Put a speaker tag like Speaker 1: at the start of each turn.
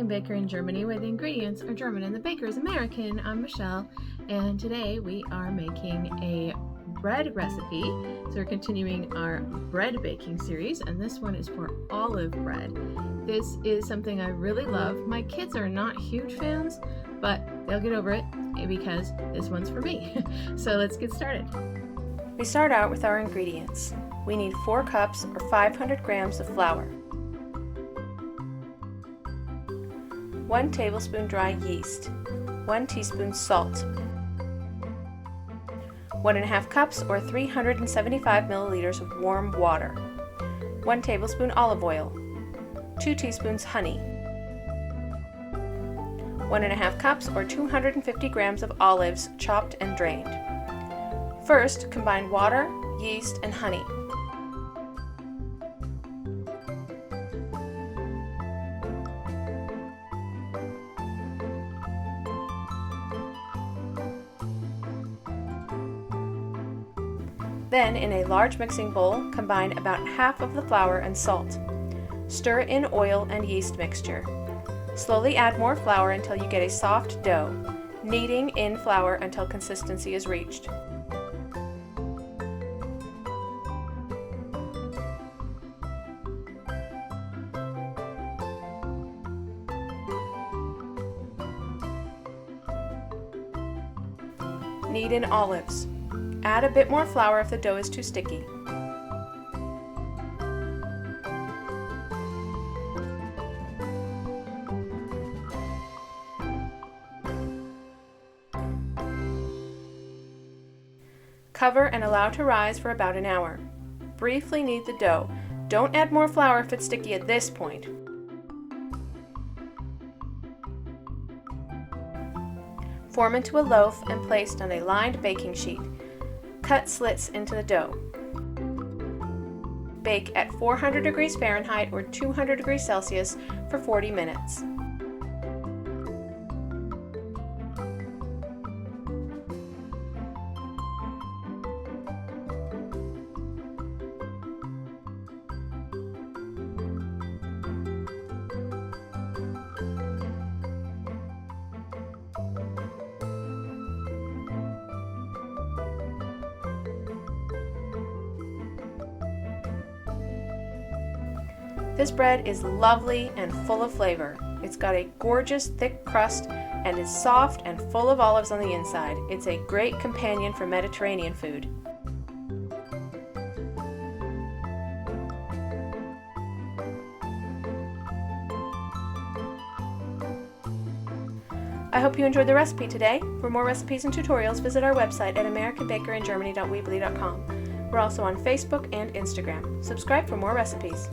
Speaker 1: American baker in Germany, where the ingredients are German and the baker is American. I'm Michelle, and today we are making a bread recipe. So we're continuing our bread baking series, and this one is for olive bread. This is something I really love. My kids are not huge fans, but they'll get over it because this one's for me. So let's get started.
Speaker 2: We start out with our ingredients. We need 4 cups or 500 grams of flour, 1 tablespoon dry yeast, 1 teaspoon salt, 1.5 cups or 375 milliliters of warm water, 1 tablespoon olive oil, 2 teaspoons honey, 1.5 cups or 250 grams of olives chopped and drained. First, combine water, yeast, and honey. Then, in a large mixing bowl, combine about half of the flour and salt. Stir in oil and yeast mixture. Slowly add more flour until you get a soft dough, kneading in flour until consistency is reached. Knead in olives. Add a bit more flour if the dough is too sticky. Cover and allow to rise for about an hour. Briefly knead the dough. Don't add more flour if it's sticky at this point. Form into a loaf and placed on a lined baking sheet. Cut slits into the dough. Bake at 400 degrees Fahrenheit or 200 degrees Celsius for 40 minutes. This bread is lovely and full of flavor. It's got a gorgeous thick crust and is soft and full of olives on the inside. It's a great companion for Mediterranean food. I hope you enjoyed the recipe today. For more recipes and tutorials, visit our website at americanbakeringermany.weebly.com. We're also on Facebook and Instagram. Subscribe for more recipes.